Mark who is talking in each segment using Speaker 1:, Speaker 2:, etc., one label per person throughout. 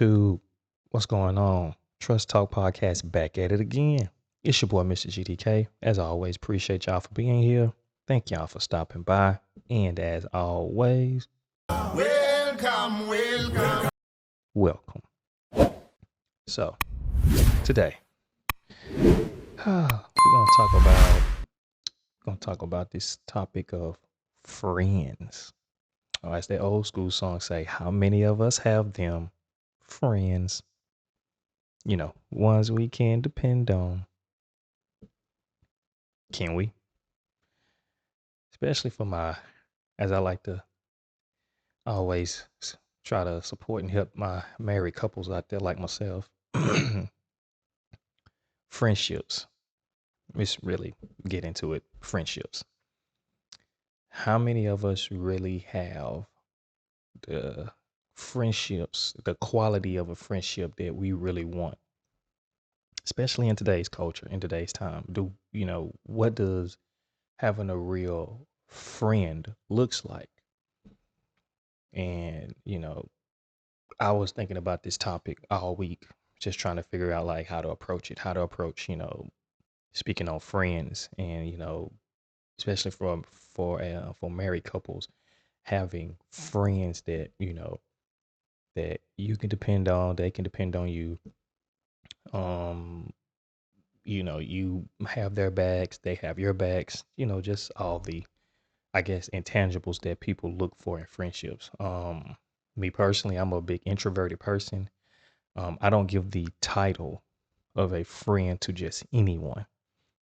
Speaker 1: YouTube? What's going on? Trust Talk Podcast back at it again. It's your boy, Mr. GTK. As always, appreciate y'all for being here. Thank y'all for stopping by. And as always, welcome. So, today, we're gonna talk about this topic of friends. Or as the old school song say, how many of us have them friends? Ones we can depend on. Can we? Especially as I like to always try to support and help my married couples out there like myself. Friendships. Let's really get into it. Friendships. How many of us really have the friendships, the quality of a friendship that we really want? Especially in today's culture, in today's time. What does having a real friend looks like? And, I was thinking about this topic all week, just trying to figure out like how to approach it, speaking on friends and, especially for married couples, having friends that you can depend on, they can depend on you. Um, you have their backs, they have your backs, just all the, I guess, intangibles that people look for in friendships. Me personally, I'm a big introverted person. I don't give the title of a friend to just anyone,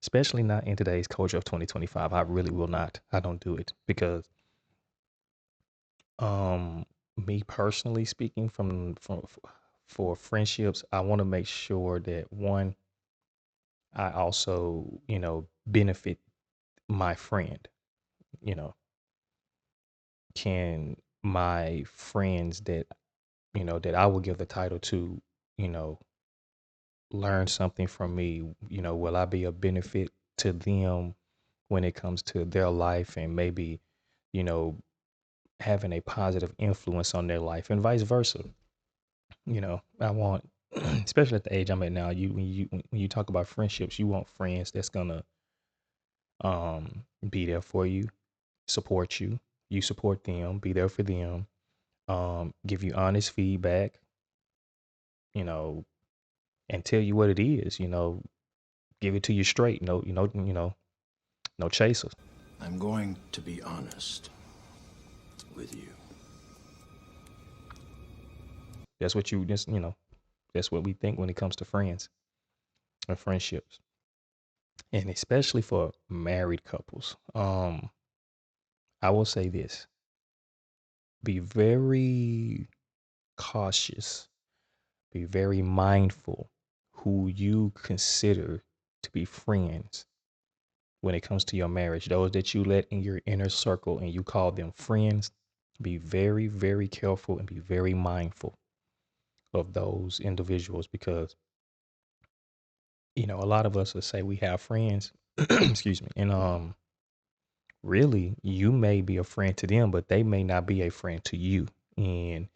Speaker 1: especially not in today's culture of 2025. I really will not. I don't do it because, um, me personally speaking, for friendships, I want to make sure that one, I also, benefit my friend. You know, can my friends that I will give the title to, you know, learn something from me? Will I be a benefit to them when it comes to their life and maybe, you know, having a positive influence on their life and vice versa? I want, especially at the age I'm at now, when you talk about friendships, you want friends that's gonna be there for you, support you, you support them, be there for them, give you honest feedback, you know, and tell you what it is, give it to you straight. No chasers.
Speaker 2: I'm going to be honest with you.
Speaker 1: That's what you just, that's what we think when it comes to friends and friendships. And especially for married couples. I will say this. Be very cautious. Be very mindful who you consider to be friends when it comes to your marriage. Those that you let in your inner circle and you call them friends, be very, very careful and be very mindful of those individuals because, a lot of us will say we have friends, excuse me, and really you may be a friend to them, but they may not be a friend to you. And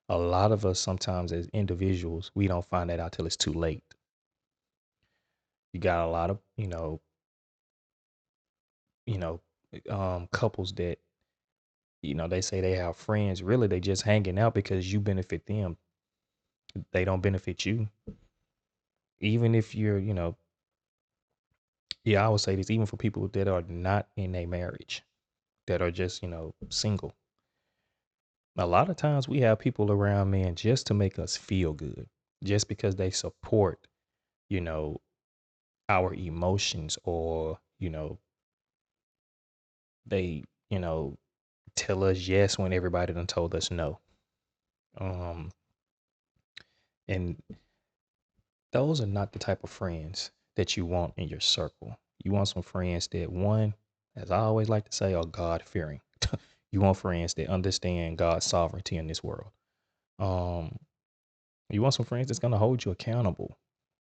Speaker 1: a lot of us sometimes as individuals, we don't find that out till it's too late. You got a lot of, you know, couples that, they say they have friends. Really, they just hanging out because you benefit them. They don't benefit you. Even if you're, yeah, I would say this, even for people that are not in a marriage, that are just, single. A lot of times we have people around, man, just to make us feel good, just because they support, you know, our emotions or, they, tell us yes when everybody done told us no. Um, and those are not the type of friends that you want in your circle. You want some friends that, one, as I always like to say, are God fearing. You want friends that understand God's sovereignty in this world. Um, you want some friends that's gonna hold you accountable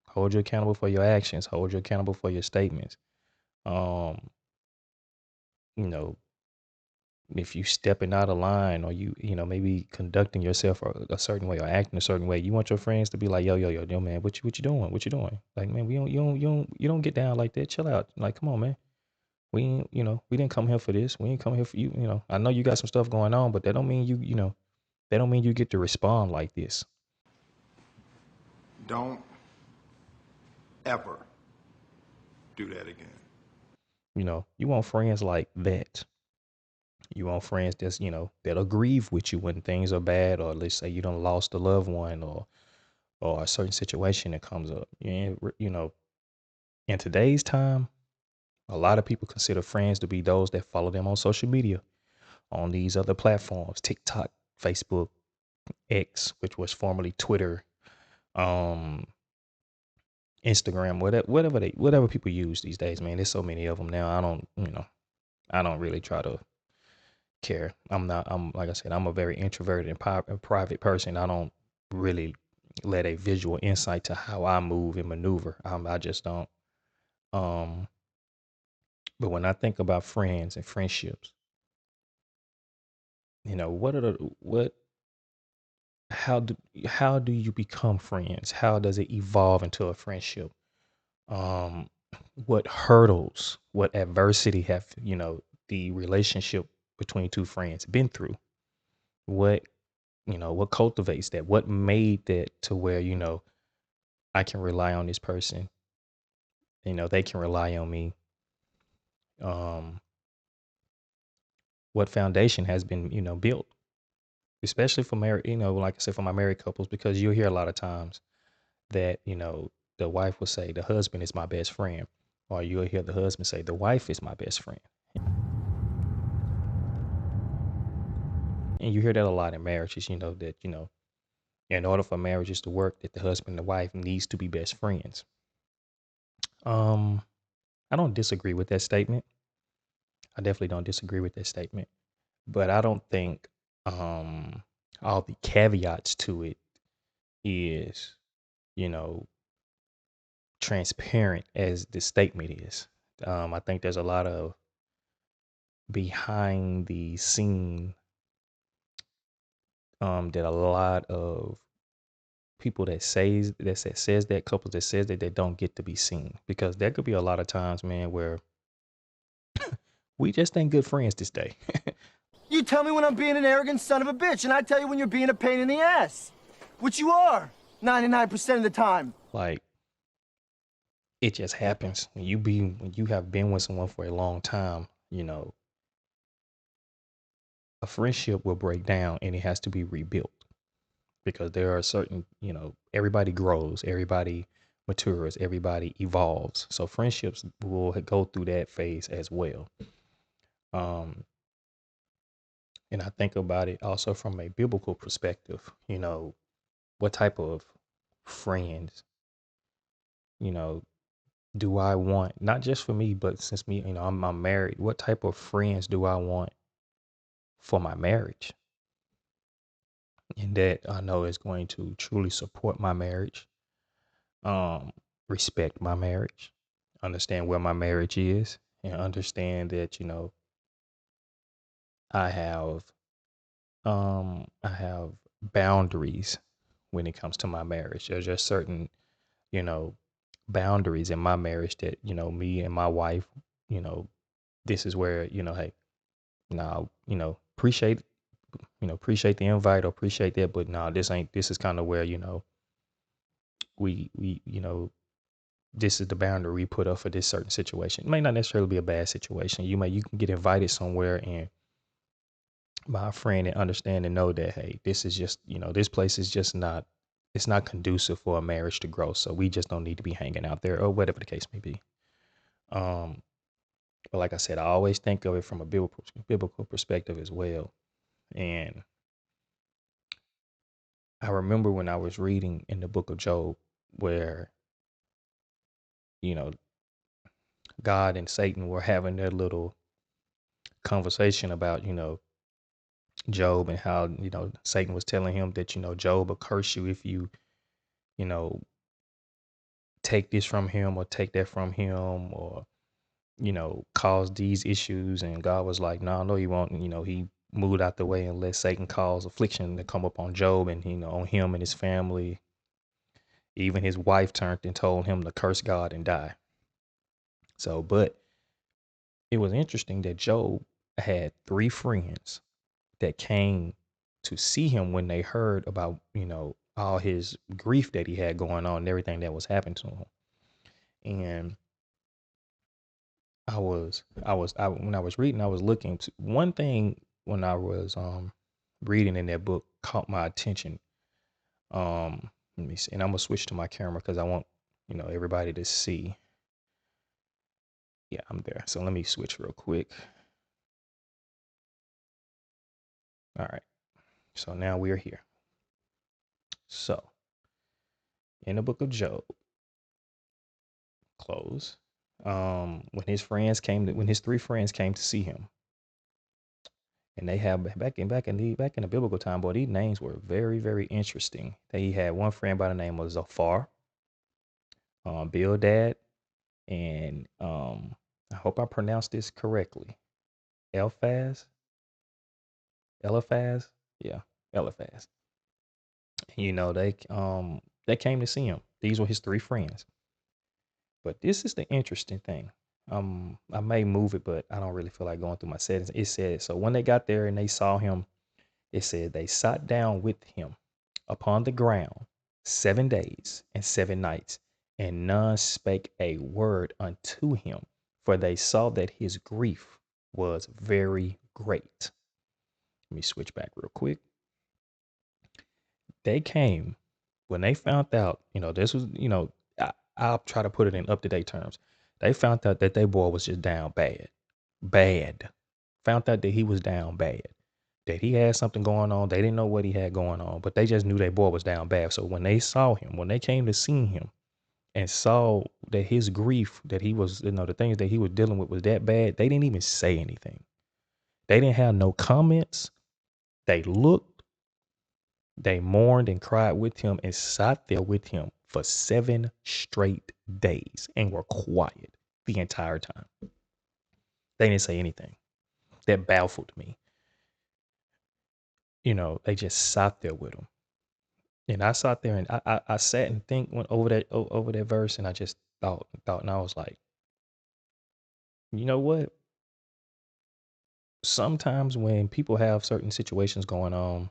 Speaker 1: for your actions, hold you accountable for your statements. Um, you know, if you stepping out of line, or maybe conducting yourself a certain way or acting a certain way, you want your friends to be like, yo, man, what you doing? What you doing? Like, man, you don't get down like that. Chill out. Like, come on, man. We ain't, we didn't come here for this. We ain't come here for you. I know you got some stuff going on, but that don't mean that don't mean you get to respond like this.
Speaker 2: Don't ever do that again.
Speaker 1: You want friends like that. You want friends that'll grieve with you when things are bad, or let's say you done lost a loved one, or a certain situation that comes up. And in today's time, a lot of people consider friends to be those that follow them on social media, on these other platforms, TikTok, Facebook, X, which was formerly Twitter, um, Instagram, whatever people use these days, man. There's so many of them now. I don't really try to care. I'm like I said, I'm a very introverted and private person. I don't really let a visual insight to how I move and maneuver. I just don't. Um, but when I think about friends and friendships, what are the what how do how do you become friends? How does it evolve into a friendship? Um, what hurdles, what adversity have the relationship between two friends been through? What what cultivates that? What made that to where I can rely on this person? They can rely on me. Um, what foundation has been built, especially for married, like I said, for my married couples, because you'll hear a lot of times that the wife will say the husband is my best friend, or you'll hear the husband say the wife is my best friend, and you hear that a lot in marriages. That in order for marriages to work, that the husband and the wife needs to be best friends. Um, I don't disagree with that statement. I definitely don't disagree with that statement, but I don't think um all the caveats to it is, you know, transparent as the statement is. I think there's a lot of behind the scene that a lot of people that says that couples that says that they don't get to be seen, because there could be a lot of times, man, where we just ain't good friends this day.
Speaker 3: You tell me when I'm being an arrogant son of a bitch, and I tell you when you're being a pain in the ass. Which you are, 99% of the time.
Speaker 1: Like, it just happens when you have been with someone for a long time. A friendship will break down and it has to be rebuilt, because there are certain, everybody grows, everybody matures, everybody evolves. So friendships will go through that phase as well. Um, and I think about it also from a biblical perspective, what type of friends, you know, do I want, not just for me, but since me, I'm married, what type of friends do I want for my marriage? And that I know is going to truly support my marriage, um, respect my marriage, understand where my marriage is, and understand that, I have I have boundaries when it comes to my marriage. There's just certain, you know, boundaries in my marriage that, me and my wife, you know, this is where, hey, now, appreciate the invite or appreciate that, but nah, this is kind of where, we, this is the boundary we put up for this certain situation. It may not necessarily be a bad situation. You can get invited somewhere, and my friend and understand and know that, hey, this is just, this place is just not, it's not conducive for a marriage to grow. So we just don't need to be hanging out there, or whatever the case may be. Um, but like I said, I always think of it from a biblical perspective as well. And I remember when I was reading in the book of Job, where, you know, God and Satan were having their little conversation about, Job, and how, Satan was telling him that, Job will curse you if you, you know, take this from him or take that from him, or, caused these issues. And God was like, no, you won't. He moved out the way and let Satan cause affliction to come upon Job and, on him and his family. Even his wife turned and told him to curse God and die. So, but it was interesting that Job had three friends that came to see him when they heard about, all his grief that he had going on and everything that was happening to him. And when I was reading, I was looking to one thing when I was reading in that book caught my attention. Let me see, and I'm gonna switch to my camera because I want everybody to see. Yeah, I'm there. So let me switch real quick. All right. So now we're here. So in the book of Job, close. When his three friends came to see him, and they have back in the biblical time, boy, these names were very, very interesting. He had one friend by the name of Zophar, Bildad, and I hope I pronounced this correctly. Eliphaz, yeah, Eliphaz. They came to see him. These were his three friends. But this is the interesting thing. I may move it, but I don't really feel like going through my settings. It said, so when they got there and they saw him, it said they sat down with him upon the ground 7 days and 7 nights, and none spake a word unto him, for they saw that his grief was very great. Let me switch back real quick. They came when they found out, this was, I'll try to put it in up-to-date terms. They found out that their boy was just down bad. Bad. Found out that he was down bad. That he had something going on. They didn't know what he had going on, but they just knew their boy was down bad. So when they saw him, when they came to see him and saw that his grief, that he was, the things that he was dealing with was that bad, they didn't even say anything. They didn't have no comments. They looked, they mourned and cried with him and sat there with him for 7 straight days and were quiet the entire time. They didn't say anything. That baffled me. They just sat there with him. And I sat there and I sat and went over that verse, and I just thought, and I was like, you know what? Sometimes when people have certain situations going on,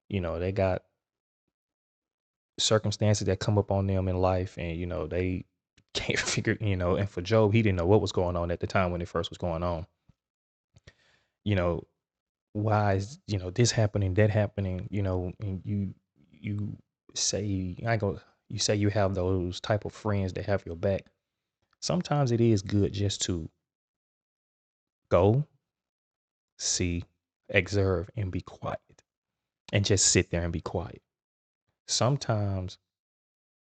Speaker 1: they got circumstances that come up on them in life, and they can't figure, and for Job, he didn't know what was going on at the time when it first was going on. Why is this happening, that happening, and you say you say you have those type of friends that have your back. Sometimes it is good just to go, see, observe, and be quiet, and just sit there and be quiet. Sometimes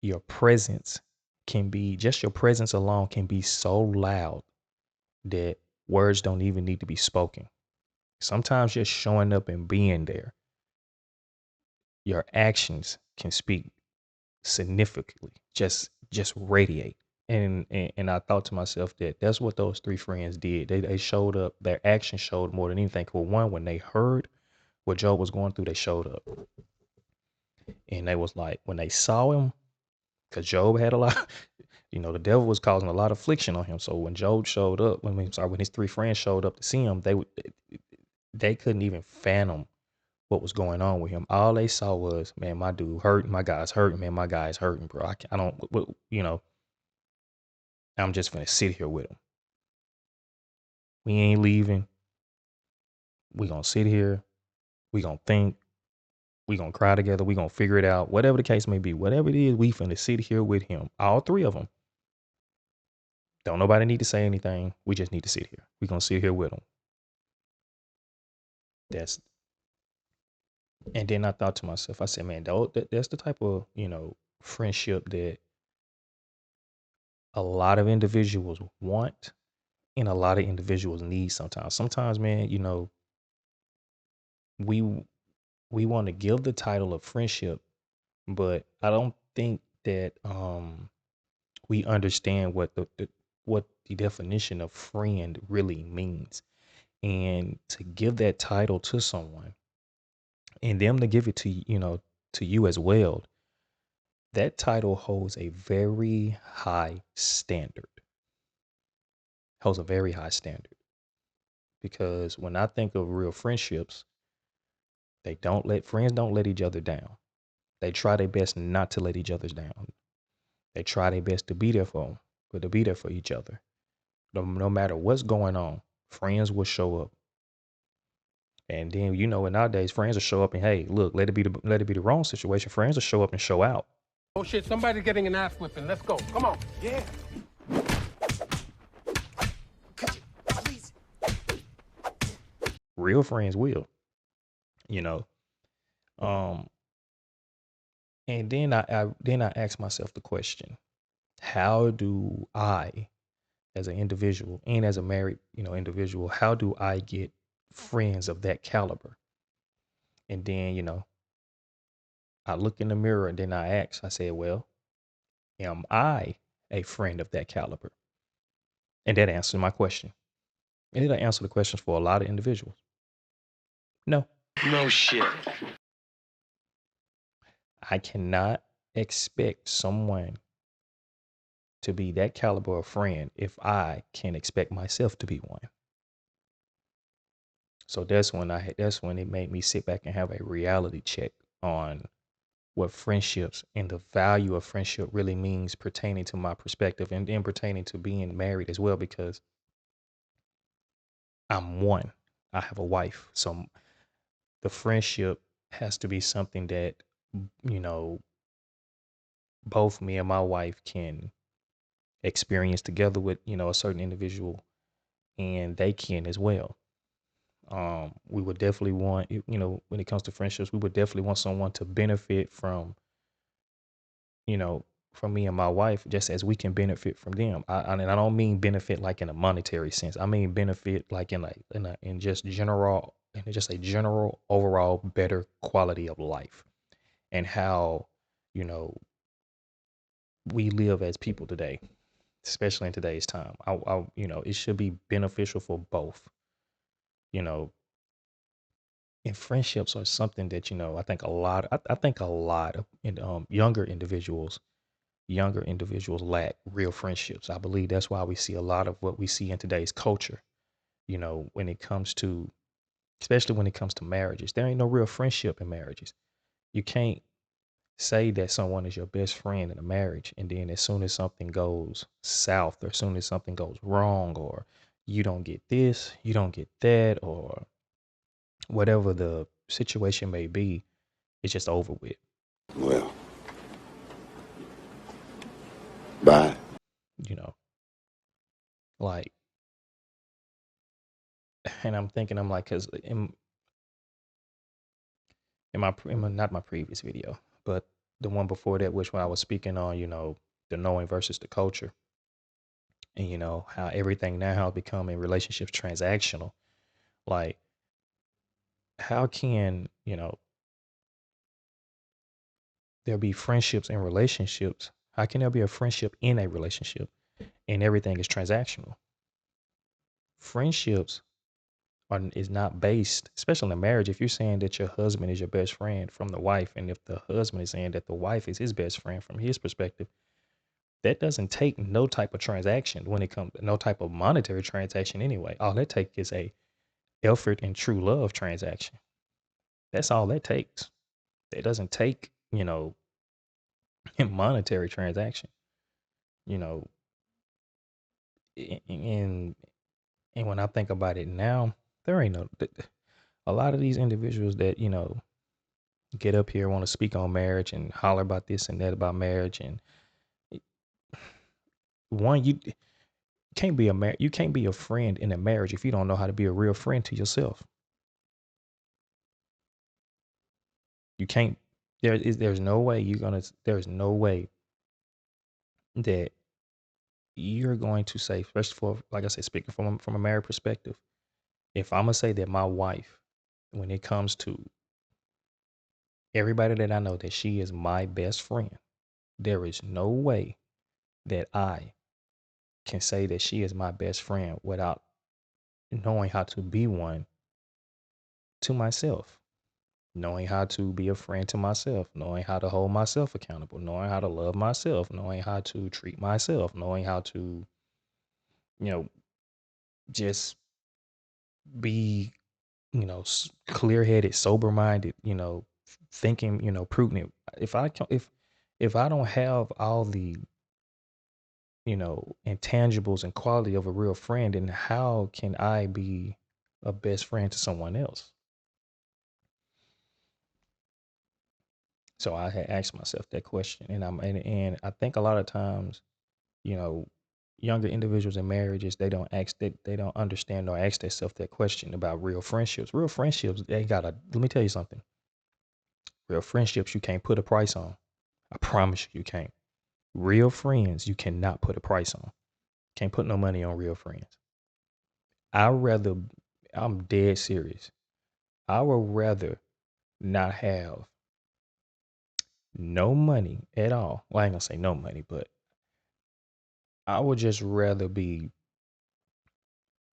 Speaker 1: your presence your presence alone can be so loud that words don't even need to be spoken. Sometimes just showing up and being there, your actions can speak significantly, just radiate. And I thought to myself that that's what those three friends did. They showed up. Their action showed more than anything. For one, when they heard what Job was going through, they showed up. And they was like, when they saw him, because Job had a lot, the devil was causing a lot of affliction on him. So when Job showed up, when his three friends showed up to see him, they couldn't even fathom what was going on with him. All they saw was, man, my dude hurting, my guy's hurting, man, my guy's hurting, bro. I don't, I'm just gonna sit here with him. We ain't leaving. We gonna sit here. We gonna think. We gonna cry together. We gonna figure it out. Whatever the case may be, whatever it is, we finna sit here with him. All three of them. Don't nobody need to say anything. We just need to sit here. We gonna sit here with him. And then I thought to myself, I said, man, that's the type of, friendship that a lot of individuals want and a lot of individuals need sometimes. Sometimes, man, we we want to give the title of friendship, but I don't think that we understand what what the definition of friend really means. And to give that title to someone and them to give it to to you as well, that title holds a very high standard. Holds a very high standard because when I think of real friendships, friends don't let each other down. They try their best not to let each other down. They try their best to be there for them, but to be there for each other. No matter what's going on, friends will show up. And then nowadays friends will show up and hey, look, let it be the wrong situation. Friends will show up and show out.
Speaker 4: Oh shit, somebody's getting an ass whipping. Let's go. Come on.
Speaker 3: Yeah. Could you please?
Speaker 1: Real friends will, you know. Um, and then I ask myself the question, how do I, as an individual and as a married, individual, how do I get friends of that caliber? And then, I look in the mirror and then I said, well, am I a friend of that caliber? And that answers my question. And did I answer the questions for a lot of individuals? No.
Speaker 2: No shit.
Speaker 1: I cannot expect someone to be that caliber of friend if I can't expect myself to be one. So that's when it made me sit back and have a reality check on what friendships and the value of friendship really means pertaining to my perspective and then pertaining to being married as well, because I'm one. I have a wife. So the friendship has to be something that, you know, both me and my wife can experience together with, a certain individual, and they can as well. We would definitely want, when it comes to friendships, we would definitely want someone to benefit you know, from me and my wife, just as we can benefit from them. And I don't mean benefit like in a monetary sense. I mean benefit like in just a general overall better quality of life and how, you know, we live as people today, especially in today's time. It should be beneficial for both, you know, and friendships are something that, I think a lot of younger individuals lack real friendships. I believe that's why we see a lot of what we see in today's culture, when it comes to, especially when it comes to marriages. There ain't no real friendship in marriages. You can't say that someone is your best friend in a marriage, and then as soon as something goes south, or as soon as something goes wrong, or you don't get this, you don't get that, or whatever the situation may be, it's just over with.
Speaker 2: Well, bye.
Speaker 1: You know, like, and I'm like, because not my previous video, but the one before that, which when I was speaking on, the knowing versus the culture, and how everything now has become in relationships transactional. Like, how can there be friendships and relationships? How can there be a friendship in a relationship and everything is transactional? Friendships is not based, especially in a marriage. If you're saying that your husband is your best friend from the wife, and if the husband is saying that the wife is his best friend from his perspective, that doesn't take no type of transaction when it comes, no type of monetary transaction anyway. All that takes is a effort and true love transaction. That's all that takes. It doesn't take, a monetary transaction, you know, and when I think about it now, there ain't a lot of these individuals that, get up here, want to speak on marriage and holler about this and that about marriage. And one, you can't be a friend in a marriage if you don't know how to be a real friend to yourself. You can't, there's no way that you're going to say, especially for, like I said, speaking from a married perspective, if I'm gonna say that my wife, when it comes to everybody that I know, that she is my best friend, there is no way that I can say that she is my best friend without knowing how to be one to myself, knowing how to be a friend to myself, knowing how to hold myself accountable, knowing how to love myself, knowing how to treat myself, knowing how to, you know, just be, clear headed, sober minded, thinking, prudent. If I don't have all the, intangibles and quality of a real friend, then how can I be a best friend to someone else? So I had asked myself that question, and I think a lot of times, you know, younger individuals in marriages, they don't understand or ask themselves that question about real friendships. Real friendships, they gotta let me tell you something. Real friendships you can't put a price on. I promise you can't. Real friends you cannot put a price on. Can't put no money on real friends. I rather I'm dead serious. I would rather not have no money at all. Well, I ain't gonna say no money, but I would just rather be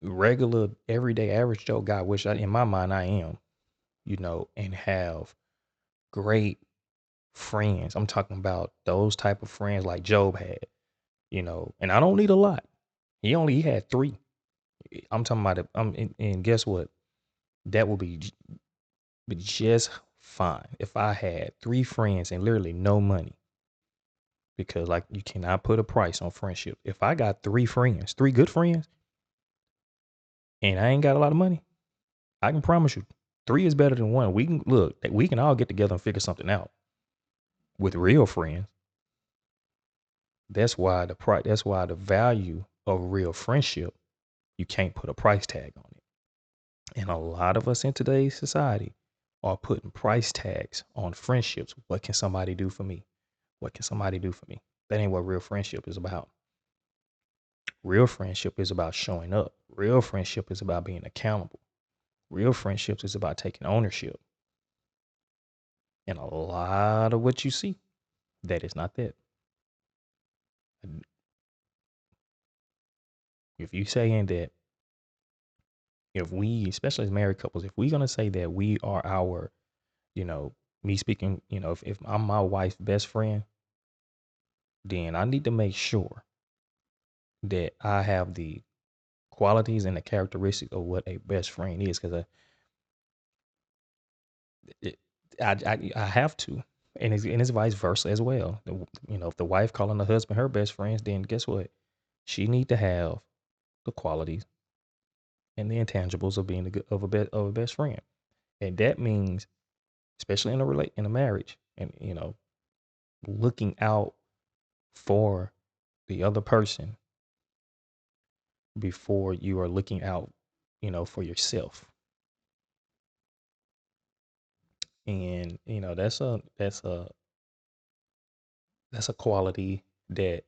Speaker 1: regular, everyday, average Joe guy, which in my mind I am, and have great friends. I'm talking about those type of friends like Job had, and I don't need a lot. He had three. I'm talking about it. And guess what? That would be just fine if I had three friends and literally no money. Because like you cannot put a price on friendship. If I got three friends, three good friends, and I ain't got a lot of money, I can promise you, three is better than one. We can all get together and figure something out with real friends. That's why the value of real friendship, you can't put a price tag on it. And a lot of us in today's society are putting price tags on friendships. What can somebody do for me? What can somebody do for me? That ain't what real friendship is about. Real friendship is about showing up. Real friendship is about being accountable. Real friendships is about taking ownership. And a lot of what you see, that is not that. If you saying that, if we, especially as married couples, if we're gonna say that we are our, you know, me speaking, if I'm my wife's best friend, then I need to make sure that I have the qualities and the characteristics of what a best friend is, because I have to, and it's vice versa as well. If the wife calling the husband her best friends, then guess what? She need to have the qualities and the intangibles of being of a best friend, and that means, especially in a marriage, and looking out for the other person before you are looking out, for yourself. And that's a quality that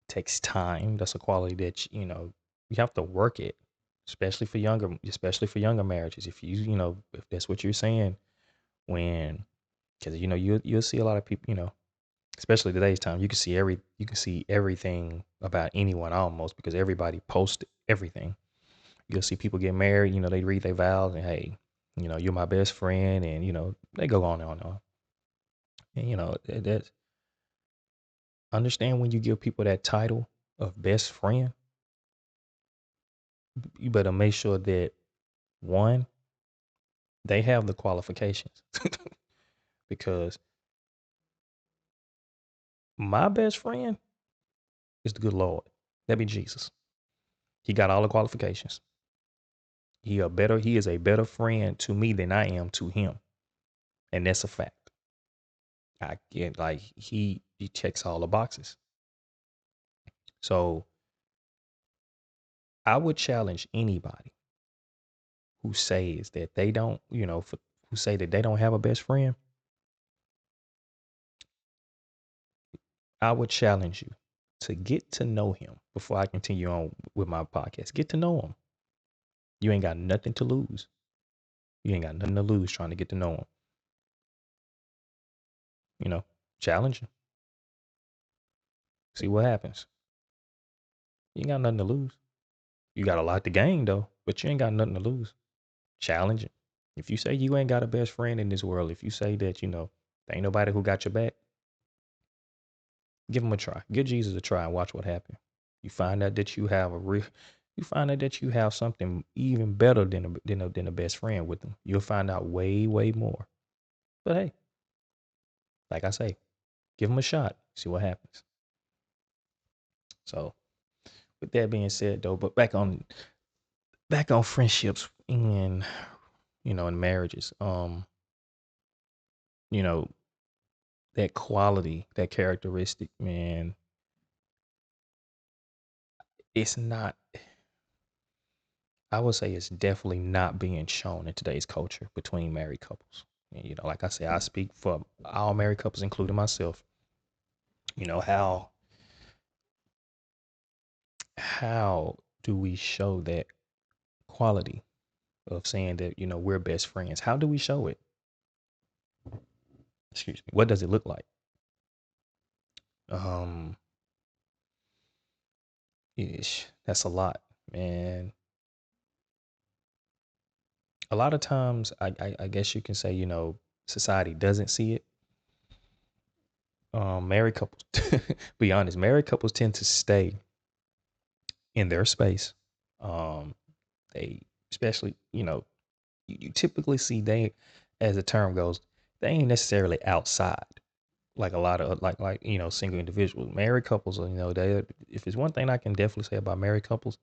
Speaker 1: takes time. That's a quality that you have to work it, especially for younger marriages. If that's what you're saying, when because you'll see a lot of people, especially today's time, you can see everything about anyone almost, because everybody posts everything. You'll see people get married, they read their vows and, hey, you're my best friend, and they go on and on and on. And that's understand, when you give people that title of best friend, you better make sure that, one, they have the qualifications. Because my best friend is the good Lord. That be Jesus. He got all the qualifications. He is a better friend to me than I am to him. And that's a fact. I get, like, he checks all the boxes. So I would challenge anybody who says that they don't, who say that they don't have a best friend. I would challenge you to get to know him before I continue on with my podcast. Get to know him. You ain't got nothing to lose. You ain't got nothing to lose trying to get to know him. Challenge him. See what happens. You ain't got nothing to lose. You got a lot to gain though, but you ain't got nothing to lose. Challenge it. If you say you ain't got a best friend in this world, if you say that, there ain't nobody who got your back, give him a try. Give Jesus a try and watch what happens. You find out that you find out that you have something even better than a best friend with them. You'll find out way, way more. But hey, like I say, give him a shot. See what happens. So with that being said though, but back on friendships and in marriages, you know, that quality, that characteristic, man, it's not, I would say it's definitely not being shown in today's culture between married couples. And, like I say, I speak for all married couples, including myself. How do we show that quality of saying that, we're best friends? How do we show it? Excuse me. What does it look like? Um, that's a lot, man. A lot of times, I guess you can say, society doesn't see it. Married couples, be honest, married couples tend to stay in their space. Um, they, especially, you typically see they, as the term goes, they ain't necessarily outside like a lot of single individuals. Married couples, they, if it's one thing I can definitely say about married couples,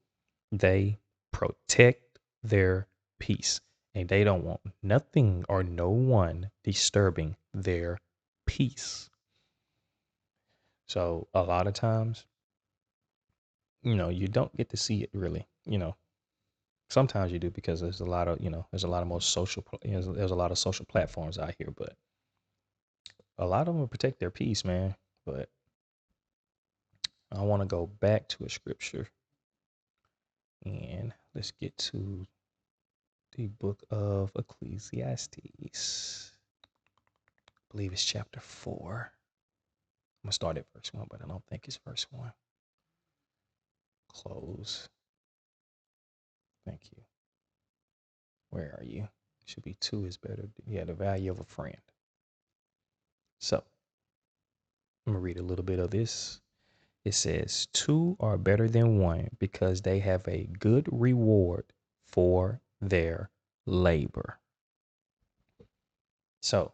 Speaker 1: they protect their peace and they don't want nothing or no one disturbing their peace. So a lot of times, you don't get to see it really. Sometimes you do because there's a lot of more there's a lot of social platforms out here, but a lot of them protect their peace, man. But I want to go back to a scripture and let's get to the book of Ecclesiastes. I believe it's chapter 4. I'm gonna start at verse 1, but I don't think it's verse 1. Close. Thank you. Where are you? Should be 2 is better. Yeah, the value of a friend. So I'm gonna read a little bit of this. It says, 2 are better than 1 because they have a good reward for their labor. So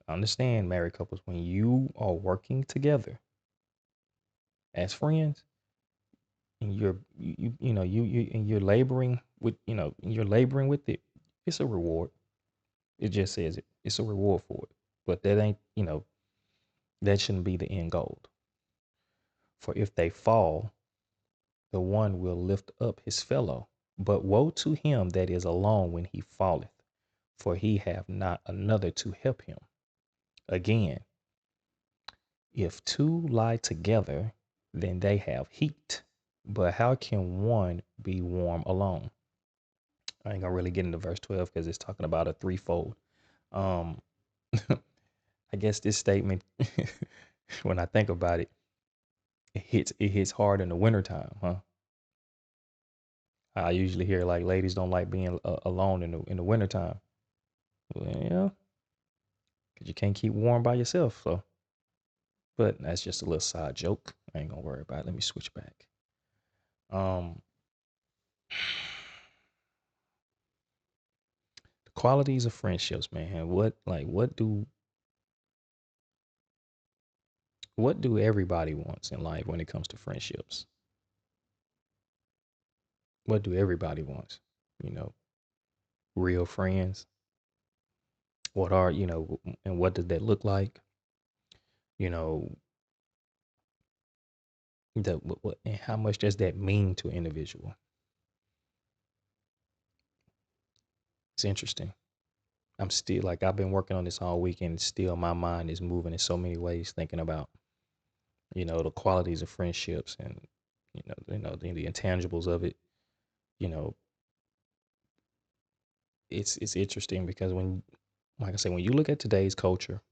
Speaker 1: understand, married couples, when you are working together as friends and you're laboring with it, it's a reward. It just says it's a reward for it. But that ain't, that shouldn't be the end goal. For if they fall, the one will lift up his fellow. But woe to him that is alone when he falleth, for he have not another to help him. Again, if 2 lie together, then they have heat. But how can one be warm alone? I ain't gonna really get into verse 12 because it's talking about a threefold. Um, I guess this statement, when I think about it, it hits hard in the wintertime, huh? I usually hear like ladies don't like being alone in the wintertime. Well, yeah, because you can't keep warm by yourself. So, but that's just a little side joke. I ain't gonna worry about it. Let me switch back. Um, the qualities of friendships, man. What do everybody wants in life when it comes to friendships? What do everybody wants? You know, real friends. And what does that look like? You know, and how much does that mean to an individual? It's interesting. I'm still like I've been working on this all weekend. Still, my mind is moving in so many ways, thinking about the qualities of friendships and the intangibles of it. You know, it's interesting because like I say, when you look at today's culture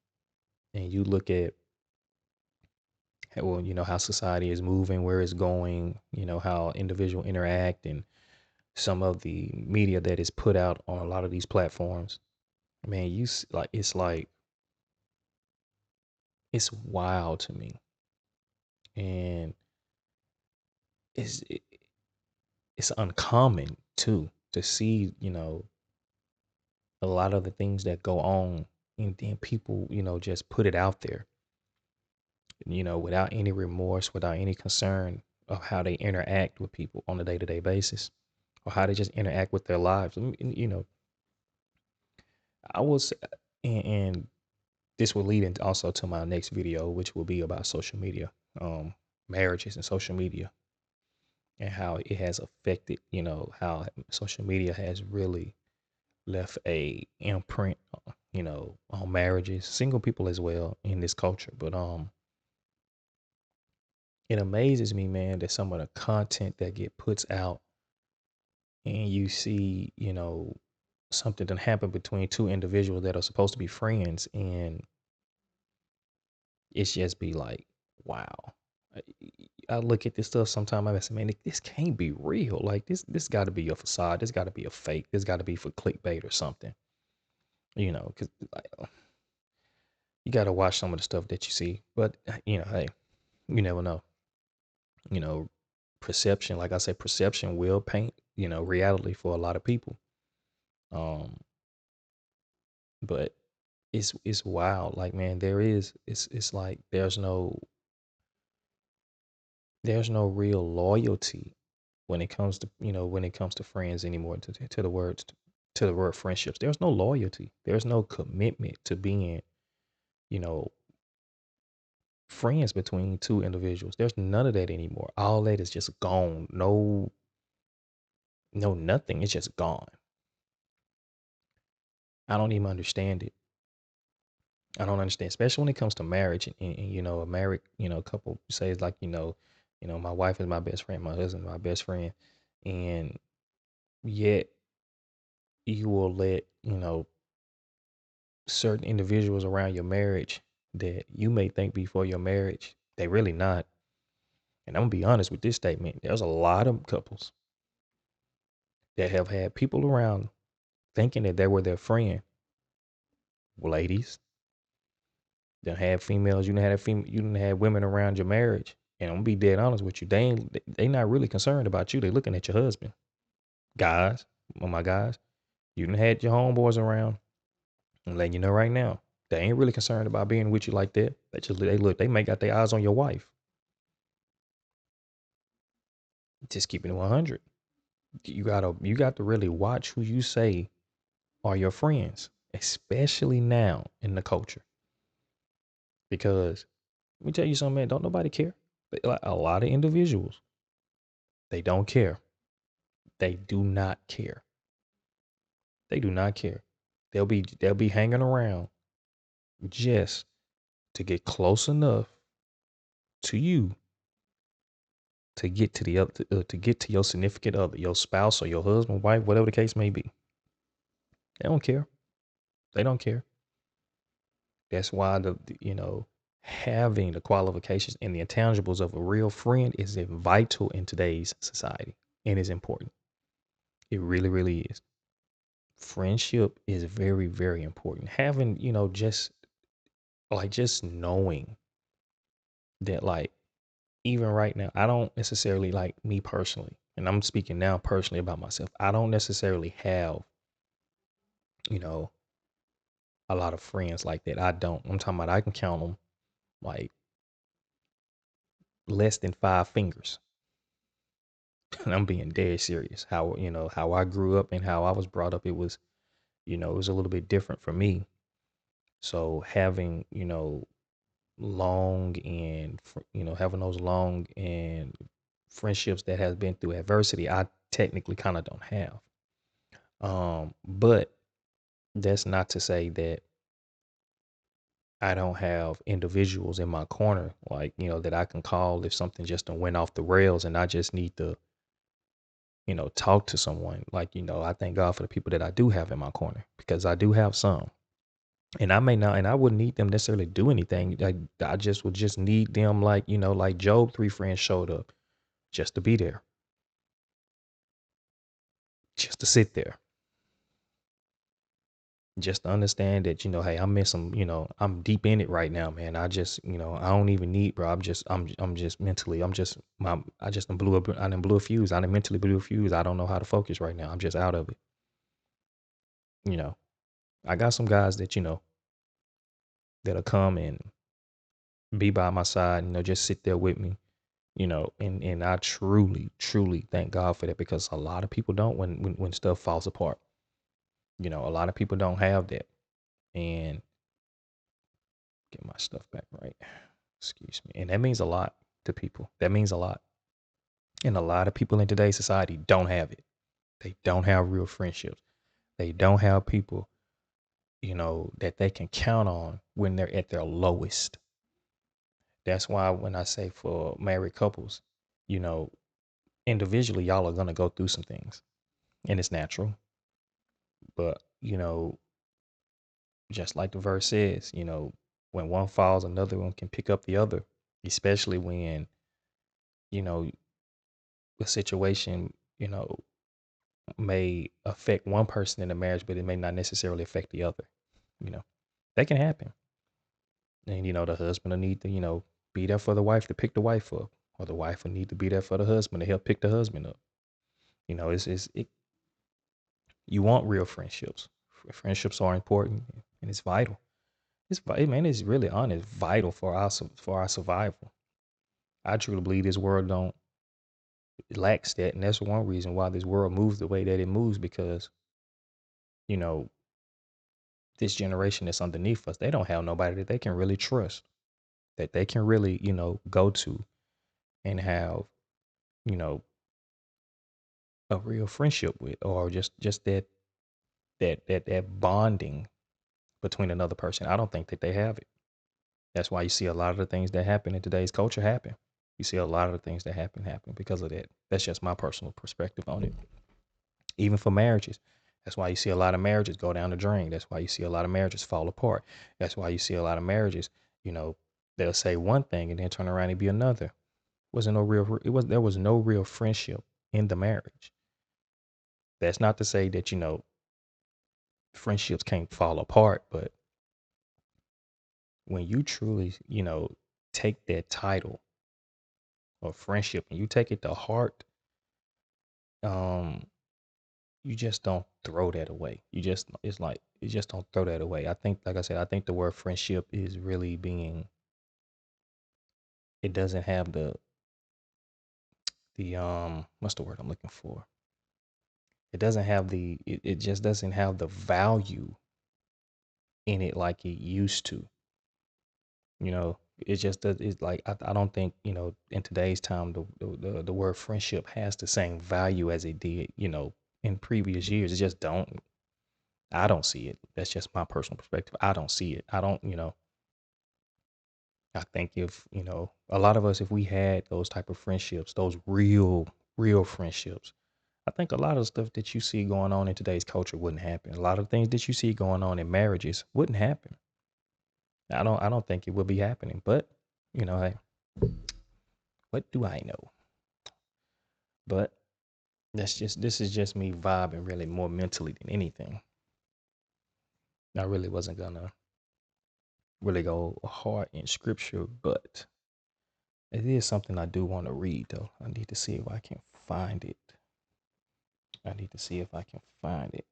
Speaker 1: and you look at well, how society is moving, where it's going, how individual interact, and some of the media that is put out on a lot of these platforms. Man, it's wild to me, and it's it, it's uncommon too to see, a lot of the things that go on, and then people, just put it out there, without any remorse, without any concern of how they interact with people on a day-to-day basis, or how they just interact with their lives. And, I was, and this will lead into also to my next video, which will be about social media, marriages and social media, and how it has affected, how social media has really left a imprint, on marriages, single people as well in this culture. But it amazes me, man, that some of the content that get puts out, and you see, something that happened between two individuals that are supposed to be friends, and it's just be like, wow. I I look at this stuff sometimes. I say, man, this can't be real. Like this got to be a facade. This got to be a fake. This got to be for clickbait or something. Because like, you got to watch some of the stuff that you see. But hey, you never know. You know, perception, like I said, perception will paint, reality for a lot of people. Um, but it's wild. Like, man, it's like there's no real loyalty when it comes to, friends anymore, to the word friendships. There's no loyalty. There's no commitment to being, you know, friends between two individuals. There's none of that anymore. All that is just gone. No, no, nothing. It's just gone. I don't even understand it. I don't understand, especially when it comes to marriage, and a married, couple says like, my wife is my best friend, my husband is my best friend, and yet you will let, certain individuals around your marriage that you may think before your marriage, they really not. And I'm gonna be honest with this statement. There's a lot of couples that have had people around thinking that they were their friend. Ladies, then have females, you didn't have women around your marriage. And I'm gonna be dead honest with you. They not really concerned about you. They looking at your husband. Guys, oh my guys, you done had your homeboys around. I'm letting you know right now. They ain't really concerned about being with you like that. They may got their eyes on your wife. Just keeping it 100. You got to really watch who you say are your friends, especially now in the culture. Because let me tell you something, man, don't nobody care. Like a lot of individuals, they don't care. They do not care. They do not care. They'll be hanging around just to get close enough to you to get to the other, to get to your significant other, your spouse or your husband, wife, whatever the case may be. They don't care. They don't care. That's why having the qualifications and the intangibles of a real friend is vital in today's society, and is important. It really, really is. Friendship is very, very important. Having, just knowing that, like, even right now, I don't necessarily, like, me personally, and I'm speaking now personally about myself. I don't necessarily have, you know, a lot of friends like that. I don't. I'm talking about I can count them like less than 5 fingers. And I'm being dead serious. How I grew up and how I was brought up, it was a little bit different for me. So having, long and, having those long and friendships that has been through adversity, I technically kind of don't have. But that's not to say that I don't have individuals in my corner, like, that I can call if something just done went off the rails and I just need to, talk to someone. Like, I thank God for the people that I do have in my corner, because I do have some. And I may not, and I wouldn't need them necessarily do anything. I just would just need them, like, like Job, three friends showed up just to be there, just to sit there, just to understand that, hey, I'm missing, I'm deep in it right now, man. I just, I don't even need, bro. I'm just mentally, I just done blew a fuse. I done mentally blew a fuse. I don't know how to focus right now. I'm just out of it. You know, I got some guys that, that'll come and be by my side, just sit there with me, and I truly, truly thank God for that, because a lot of people don't when stuff falls apart. A lot of people don't have that. And get my stuff back right. Excuse me. And that means a lot to people. That means a lot. And a lot of people in today's society don't have it. They don't have real friendships. They don't have people, that they can count on when they're at their lowest. That's why when I say for married couples, you know, individually, y'all are going to go through some things, and it's natural. But, just like the verse says, when one falls, another one can pick up the other, especially when, you know, the situation, may affect one person in the marriage, but it may not necessarily affect the other. You know, that can happen. And, the husband will need to, be there for the wife to pick the wife up, or the wife will need to be there for the husband to help pick the husband up. You want real friendships. Friendships are important, and it's vital. Man, it's really honest, vital for our survival. I truly believe this world don't lacks that, and that's one reason why this world moves the way that it moves, because you know this generation that's underneath us, they don't have nobody that they can really trust, that they can really go to and have you know a real friendship with, or just that bonding between another person. I don't think that they have it. That's why you see a lot of the things that happen in today's culture happen. You see a lot of the things that happen because of that. That's just my personal perspective on it. Even for marriages, that's why you see a lot of marriages go down the drain. That's why you see a lot of marriages fall apart. That's why you see a lot of marriages, they'll say one thing and then turn around and be another. There was no real friendship in the marriage. That's not to say that, friendships can't fall apart, but when you truly, take that title of friendship and you take it to heart, um, you just don't throw that away. You just don't throw that away. I think, like I said, I think the word friendship is really it doesn't have the what's the word I'm looking for? It doesn't have it just doesn't have the value in it like it used to. It just does. It's like I don't think, in today's time the word friendship has the same value as it did, in previous years. It just don't. I don't see it. That's just my personal perspective. I don't see it. I don't. I think if a lot of us, if we had those type of friendships, those real friendships, I think a lot of stuff that you see going on in today's culture wouldn't happen. A lot of things that you see going on in marriages wouldn't happen. I don't think it would be happening. But hey, what do I know? But this is just me vibing really more mentally than anything. I really wasn't gonna really go hard in scripture, but it is something I do want to read though. I need to see if I can find it. I need to see if I can find it.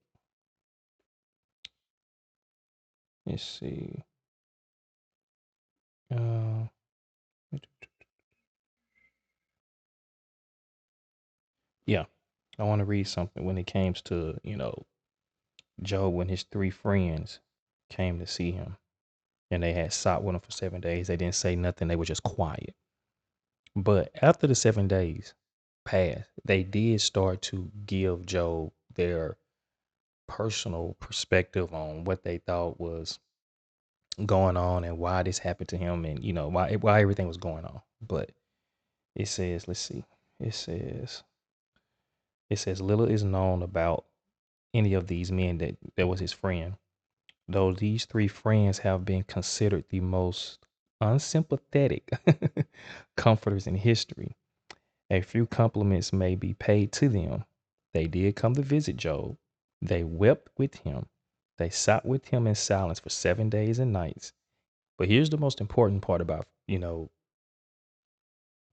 Speaker 1: Let's see. Uh, yeah, I want to read something when it came to, Job, when his three friends came to see him and they had sat with him for 7 days. They didn't say nothing. They were just quiet. But after the 7 days passed, they did start to give Job their personal perspective on what they thought was going on and why this happened to him, and why everything was going on. But it says, let's see. It says little is known about any of these men that was his friend. though these three friends have been considered the most unsympathetic comforters in history, a few compliments may be paid to them. They did come to visit Job. They wept with him. They sat with him in silence for 7 days and nights. But here's the most important part about,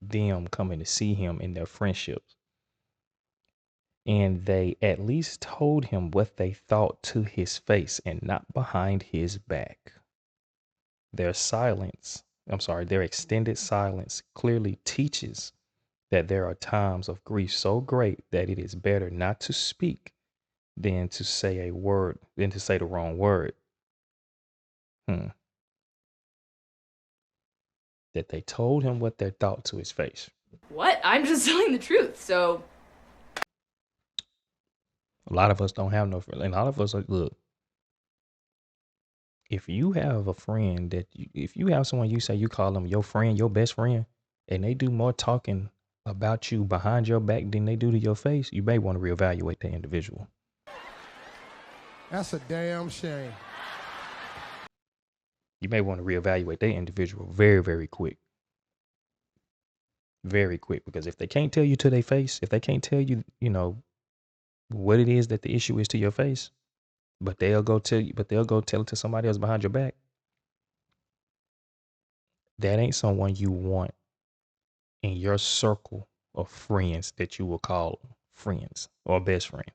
Speaker 1: them coming to see him in their friendships. And they at least told him what they thought to his face and not behind his back. Their their extended silence clearly teaches that there are times of grief so great that it is better not to speak than to say the wrong word. That they told him what they thought to his face.
Speaker 5: What? I'm just telling the truth, so.
Speaker 1: A lot of us don't have no friends. And a lot of us are, look, if you have a friend if you have someone you say you call them your friend, your best friend, and they do more talking about you behind your back than they do to your face, you may want to reevaluate that individual.
Speaker 4: That's a damn shame.
Speaker 1: You may want to reevaluate that individual very, very quick. Very quick, because if they can't tell you to their face, if they can't tell you, what it is that the issue is to your face, but they'll go tell it to somebody else behind your back, that ain't someone you want in your circle of friends that you will call friends or best friend.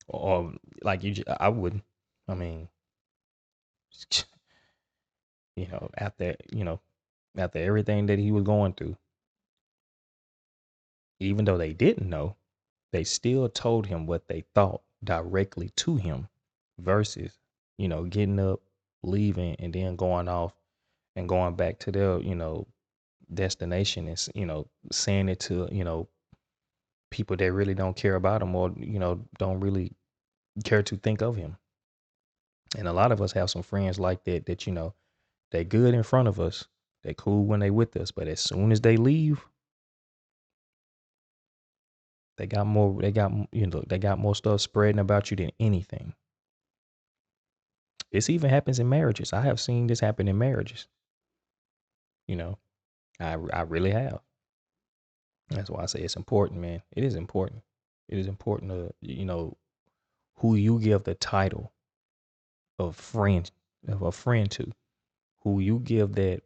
Speaker 1: Or like I wouldn't. I mean, after everything that he was going through, even though they didn't know, they still told him what they thought directly to him versus, getting up, leaving, and then going off and going back to their, destination and, saying it to, people that really don't care about him or, don't really care to think of him. And a lot of us have some friends like that, they good in front of us. They cool when they with us, but as soon as they leave, they got more stuff spreading about you than anything. This even happens in marriages. I have seen this happen in marriages. I really have. That's why I say it's important, man. It is important. It is important to, who you give the title of a friend to, who you give that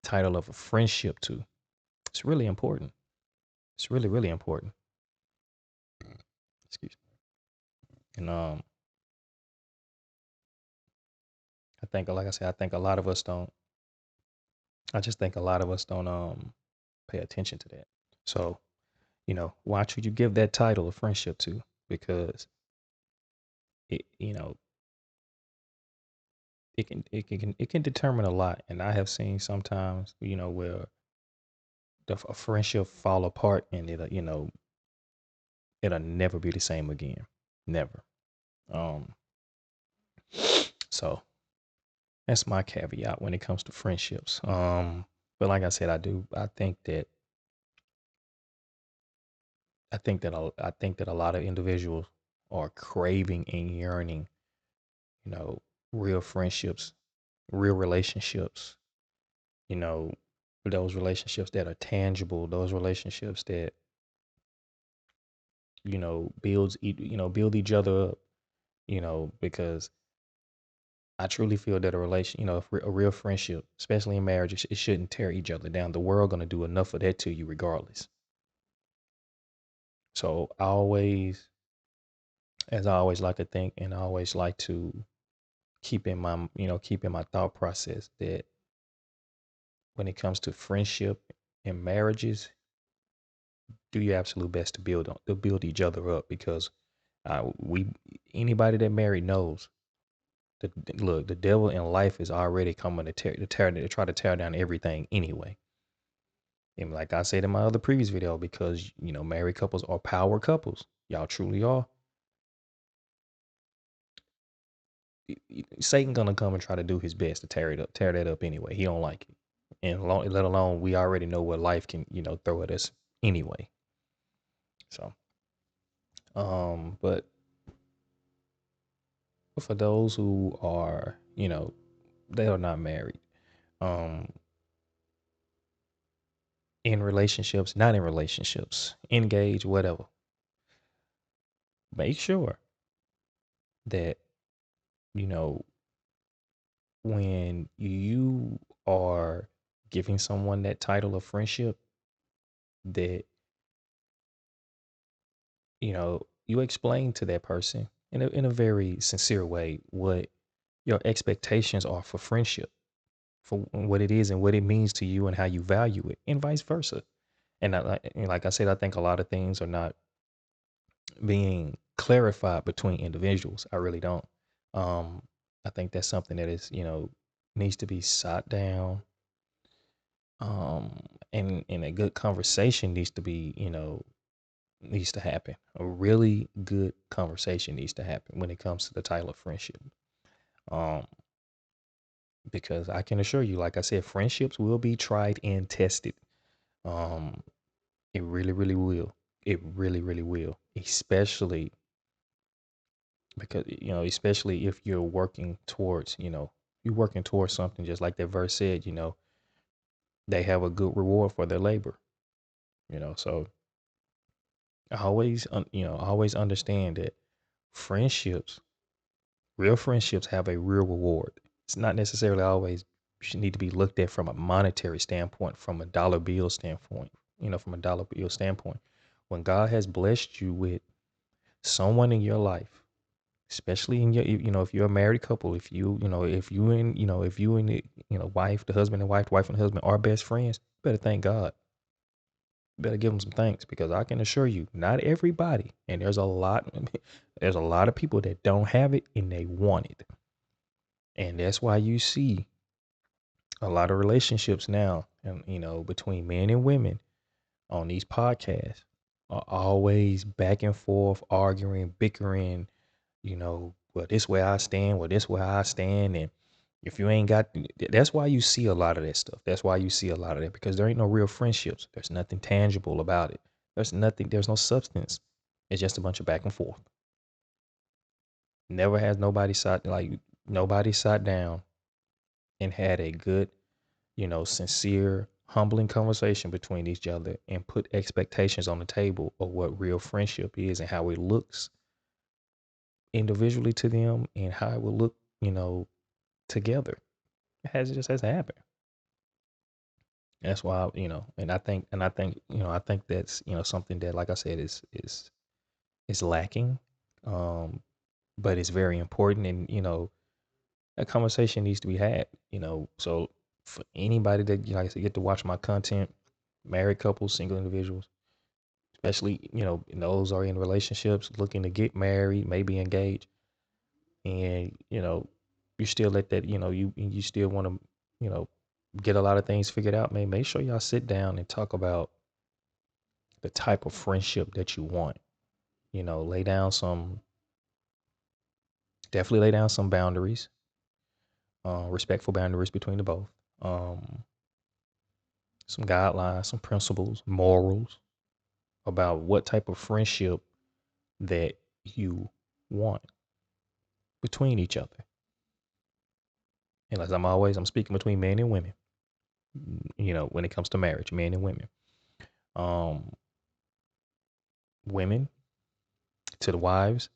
Speaker 1: title of a friendship to. It's really important. It's really, really important. Excuse me. And I think, like I said, I just think a lot of us don't pay attention to that. So, why should you give that title of friendship to? Because it can determine a lot. And I have seen sometimes, where a friendship fall apart and it'll never be the same again. Never. So that's my caveat when it comes to friendships. But like I said, I think that a lot of individuals are craving and yearning, real friendships, real relationships, those relationships that are tangible, those relationships that, build each other up, because I truly feel that a real friendship, especially in marriage, it shouldn't tear each other down. The world going to do enough of that to you regardless. So I always like to think, and I always like to keep in my thought process that when it comes to friendship and marriages, do your absolute best to build each other up, because anybody that married knows that, look, the devil in life is already coming to try to tear down everything anyway. And like I said in my other previous video, because married couples are power couples, y'all truly are. Satan gonna come and try to do his best to tear that up anyway. He don't like it, and let alone we already know what life can throw at us anyway. So, but But for those who are, they are not married, um, in relationships, not in relationships, engaged, whatever, make sure that, you know, when you are giving someone that title of friendship, that, you explain to that person in a very sincere way what your expectations are for friendship, for what it is and what it means to you and how you value it, and vice versa. And like I said, I think a lot of things are not being clarified between individuals. I really don't. Um, I think that's something that is, needs to be sought down. And a good conversation needs to be, needs to happen. A really good conversation needs to happen when it comes to the title of friendship. Um, because I can assure you, like I said, friendships will be tried and tested. Um, it really, really will. It really, really will. Especially because, especially if you're working towards something, just like that verse said, they have a good reward for their labor. So always understand that friendships, real friendships, have a real reward. It's not necessarily always should need to be looked at from a monetary standpoint, from a dollar bill standpoint. From a dollar bill standpoint, when God has blessed you with someone in your life, especially in your, if you're a married couple, if you and wife, the husband and wife, the wife and husband are best friends, you better thank God. You better give them some thanks, because I can assure you, not everybody, and there's a lot of people that don't have it and they want it. And that's why you see a lot of relationships now, and between men and women on these podcasts are always back and forth, arguing, bickering, well, this way I stand, well, this way I stand. And if you ain't got, that's why you see a lot of that stuff. That's why you see a lot of that, because there ain't no real friendships. There's nothing tangible about it. There's no substance. It's just a bunch of back and forth. Never has nobody sat down and had a good, sincere, humbling conversation between each other and put expectations on the table of what real friendship is and how it looks individually to them and how it will look, together. It just hasn't happened. That's why, I think that's, something that, like I said, is lacking. Um, but it's very important, and a conversation needs to be had. So for anybody that, like I said, get to watch my content, married couples, single individuals, especially, those are in relationships looking to get married, maybe engaged, and you still let that, you still want to, get a lot of things figured out, man, make sure y'all sit down and talk about the type of friendship that you want. Lay down some, definitely lay down some boundaries, respectful boundaries between the both. Um, some guidelines, some principles, morals about what type of friendship that you want between each other. And as I'm speaking between men and women, when it comes to marriage, men and women. Um, Women, to the wives,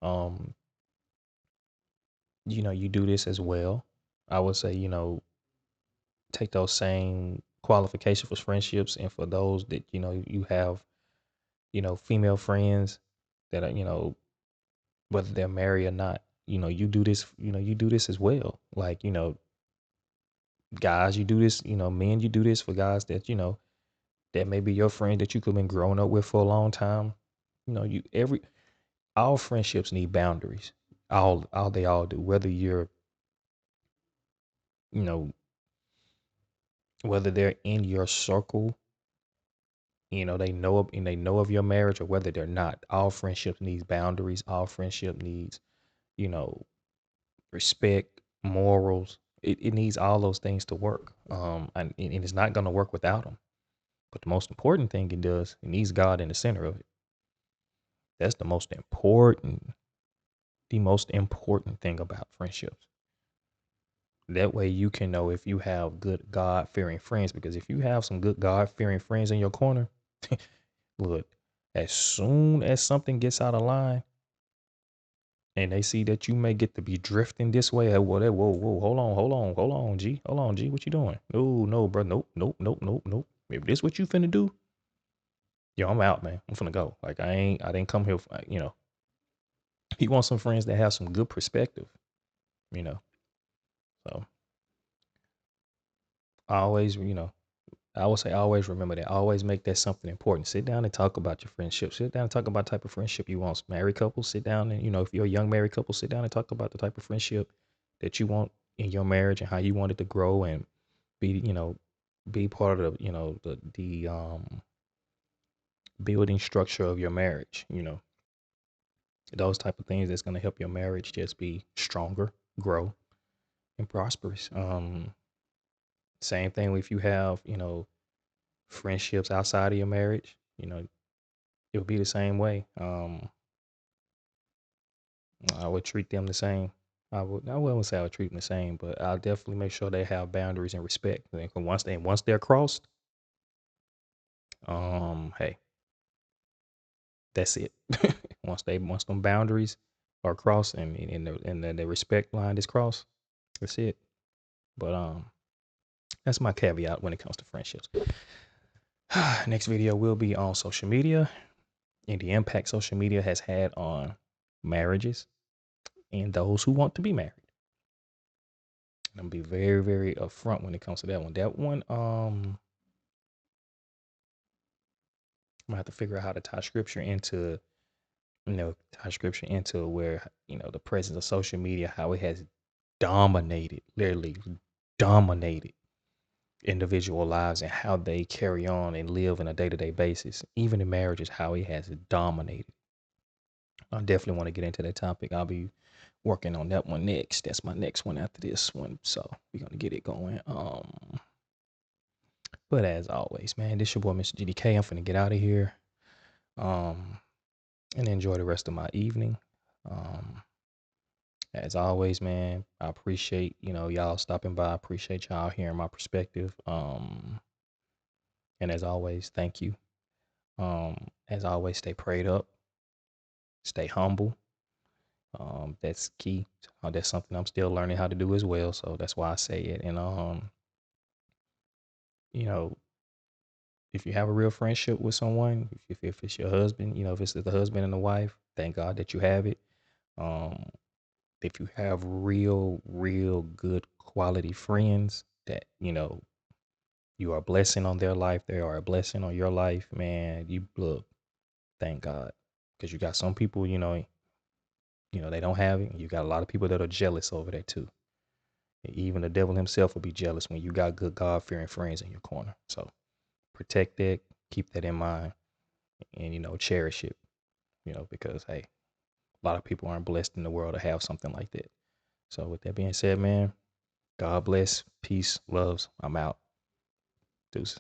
Speaker 1: um, you do this as well. I would say, take those same qualifications for friendships, and for those that, you have, female friends that are, whether they're married or not, you do this as well. Like, guys, you do this, men, you do this for guys that, that may be your friend that you could have been growing up with for a long time. All friendships need boundaries. All they all do. Whether you're, you know, whether they're in your circle, they know of your marriage, or whether they're not. All friendships needs boundaries. All friendship needs, you know, respect, morals. It needs all those things to work. And it's not gonna work without them. But the most important thing it does, it needs God in the center of it. That's the most important the most important thing about friendships. That way you can know if you have good God-fearing friends. Because if you have some good God-fearing friends in your corner, look, as soon as something gets out of line and they see that you may get to be drifting this way, whoa, hold on, G. Hold on, G. What you doing? No, bro. Nope. If this what you finna do, yo, I'm out, man. I'm finna go. Like I didn't come here for, you want some friends that have some good perspective, you know. So I always, I would say always remember that. Always make that something important. Sit down and talk about your friendship. Sit down and talk about the type of friendship you want. Married couples, sit down and, if you're a young married couple, sit down and talk about the type of friendship that you want in your marriage and how you want it to grow and be, be part of the, the building structure of your marriage, those type of things that's going to help your marriage just be stronger, grow, and prosperous. Same thing if you have, friendships outside of your marriage, it would be the same way. I would treat them the same. I wouldn't say I would treat them the same, but I'll definitely make sure they have boundaries and respect. Then once they're crossed, hey, that's it. once them boundaries are crossed and the respect line is crossed, that's it. But that's my caveat when it comes to friendships. Next video will be on social media and the impact social media has had on marriages and those who want to be married. I'm gonna be very, very upfront when it comes to that one. That one, I'm gonna have to figure out how to tie scripture into, where, the presence of social media, how it has dominated, literally dominated individual lives and how they carry on and live on a day-to-day basis, even in marriages, how it has dominated. I definitely want to get into that topic. I'll be working on that one next. That's my next one after this one. So we're gonna get it going. But as always, man, this your boy Mr. GDK. I'm finna get out of here. And enjoy the rest of my evening. As always, man, I appreciate, y'all stopping by. I appreciate y'all hearing my perspective. And as always, thank you. As always, stay prayed up, stay humble. That's key. That's something I'm still learning how to do as well. So that's why I say it. And you know, if you have a real friendship with someone, if it's your husband, if it's the husband and the wife, thank God that you have it. If you have real good quality friends that, you are a blessing on their life, they are a blessing on your life, man, you look, thank God. Because you got some people, they don't have it. You got a lot of people that are jealous over there too. Even the devil himself will be jealous when you got good God-fearing friends in your corner. So protect that, keep that in mind, and cherish it. Because hey, a lot of people aren't blessed in the world to have something like that. So with that being said, man, God bless, peace, loves. I'm out. Deuces.